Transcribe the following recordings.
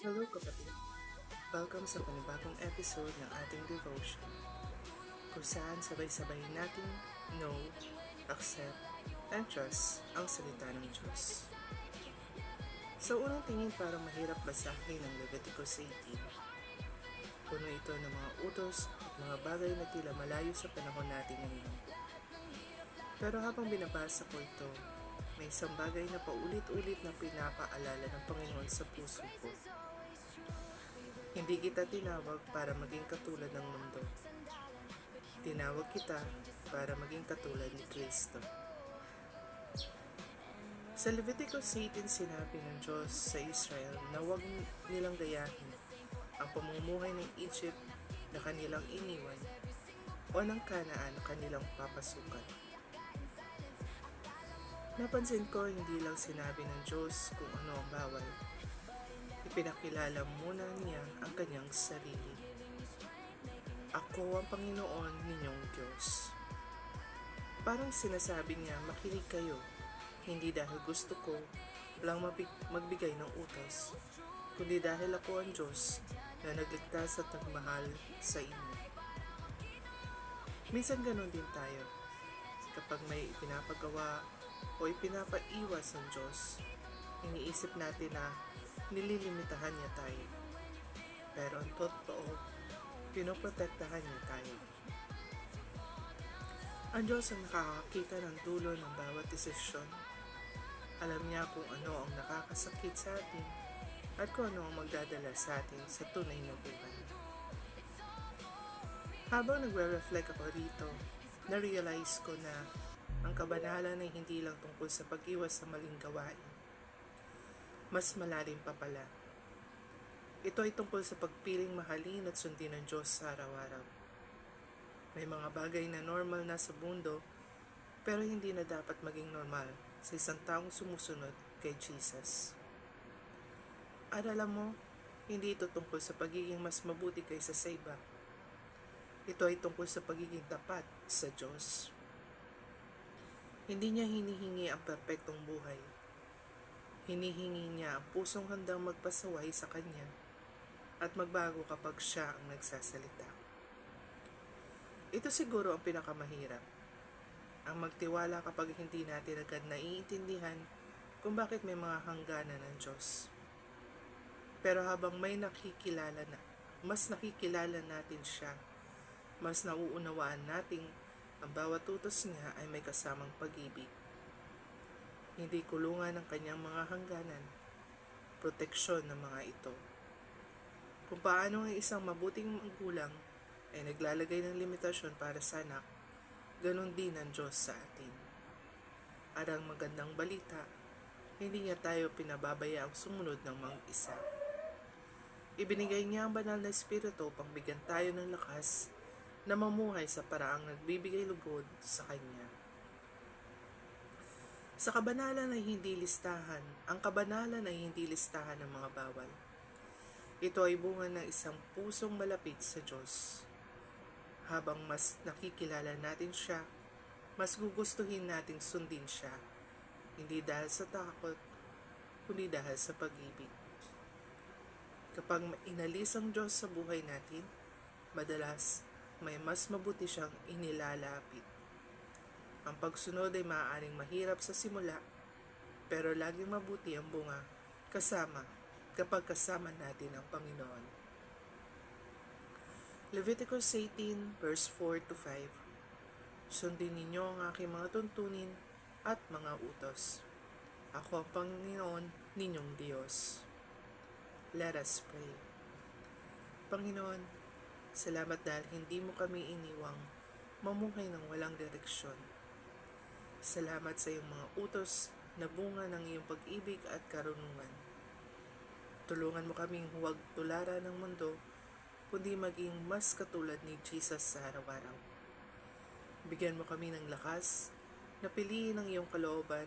Hello kapatid! Welcome sa panibagong episode ng ating devotion kung saan sabay-sabay nating know, accept, and trust ang salita ng Diyos. Sa unang tingin parang mahirap basahin ang Leviticus 18. Puno ito ng mga utos at mga bagay na tila malayo sa panahon natin ngayon. Pero habang binabasa ko ito, may isang bagay na paulit-ulit na pinapaalala ng Panginoon sa puso ko. Hindi kita tinawag para maging katulad ng mundo. Tinawag kita para maging katulad ni Kristo. Sa Leviticus 18, sinabi ng Diyos sa Israel na huwag nilang gayahin ang pamumuhay ng Egypt na kanilang iniwan o ng Kanaan na kanilang papasukan. Napansin ko hindi lang sinabi ng Diyos kung ano ang bawal. Ipinakilala muna niya ang kanyang sarili. Ako ang Panginoon ninyong Diyos. Parang sinasabi niya, makinig kayo, hindi dahil gusto ko lang magbigay ng utos, kundi dahil ako ang Diyos na nagligtas at nagmahal sa inyo. Minsan ganun din tayo. Kapag may ipinapagawa o ipinapaiwas ng Diyos, iniisip natin na nililimitahan niya tayo. Pero ang totoo, pinoprotektahan niya tayo. Ang Diyos ang nakakakita ng dulo ng bawat desisyon. Alam niya kung ano ang nakakasakit sa atin at kung ano ang magdadala sa atin sa tunay na buhay. Habang nagre-reflect ako rito, na-realize ko na ang kabanalan ay hindi lang tungkol sa pag-iwas sa maling gawain. Mas malalim pa pala. Ito ay tungkol sa pagpiling mahalin at sundin ng Diyos sa araw-araw. May mga bagay na normal na sa mundo, pero hindi na dapat maging normal sa isang taong sumusunod kay Jesus. At alam mo, hindi ito tungkol sa pagiging mas mabuti kaysa sa iba. Ito ay tungkol sa pagiging tapat sa Diyos. Hindi niya hinihingi ang perpektong buhay. Hinihingi niya ang pusong handang magpasaway sa Kanya at magbago kapag siya ang nagsasalita. Ito siguro ang pinakamahirap. Ang magtiwala kapag hindi natin agad naiintindihan kung bakit may mga hangganan ng Diyos. Pero habang mas nakikilala natin siya, mas nauunawaan natin ang bawat utos niya ay may kasamang pag-ibig. Hindi kulungan ng kanyang mga hangganan, proteksyon ng mga ito. Kung paano ang isang mabuting magulang ay naglalagay ng limitasyon para sa anak, ganon din ang Diyos sa atin. At ang magandang balita, hindi niya tayo pinababayaang sumunod ng mag-isa. Ibinigay niya ang banal na espiritu upang bigyan tayo ng lakas na mamuhay sa paraang nagbibigay lugod sa Kanya. Sa kabanalan ay hindi listahan, ang kabanalan ay hindi listahan ng mga bawal. Ito ay bunga ng isang pusong malapit sa Diyos. Habang mas nakikilala natin siya, mas gugustuhin nating sundin siya, hindi dahil sa takot, kundi dahil sa pag-ibig. Kapag inalis ang Diyos sa buhay natin, madalas may mas mabuti siyang inilalapit. Ang pagsunod ay maaaring mahirap sa simula, pero laging mabuti ang bunga kapag kasama natin ang Panginoon. Leviticus 18 verse 4 to 5. Sundin ninyo ang aking mga tuntunin at mga utos. Ako ang Panginoon ninyong Diyos. Let us pray. Panginoon, salamat dahil hindi mo kami iniwang mamuhay ng walang direksyon. Salamat sa iyong mga utos na bunga ng iyong pag-ibig at karunungan. Tulungan mo kaming huwag tularan ng mundo, kundi maging mas katulad ni Jesus sa araw-araw. Bigyan mo kami ng lakas na piliin ang iyong kalooban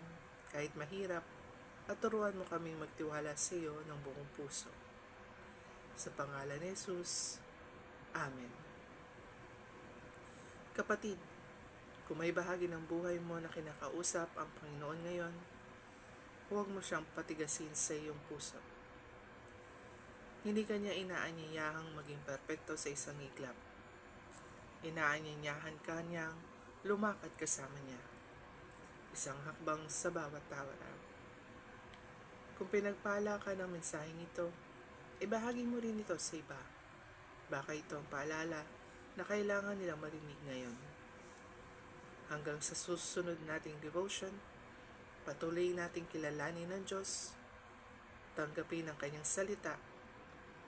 kahit mahirap at turuan mo kaming magtiwala sa iyo ng buong puso. Sa pangalan ni Jesus, Amen. Kapatid, kung may bahagi ng buhay mo na kinakausap ang Panginoon ngayon, huwag mo siyang patigasin sa iyong puso. Hindi kanya inaanyayahang maging perpekto sa isang iglap. Inaanyayahan ka niyang lumakad kasama niya. Isang hakbang sa bawat araw. Kung pinagpala ka ng mensaheng ito, ibahagi mo rin ito sa iba. Baka ito ang paalala na kailangan nilang marinig ngayon. Hanggang sa susunod nating devotion, patuloy nating kilalanin ng Diyos, tanggapin ang kanyang salita,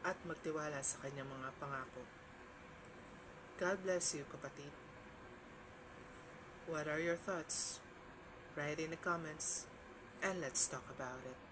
at magtiwala sa kanyang mga pangako. God bless you, kapatid. What are your thoughts? Write in the comments and let's talk about it.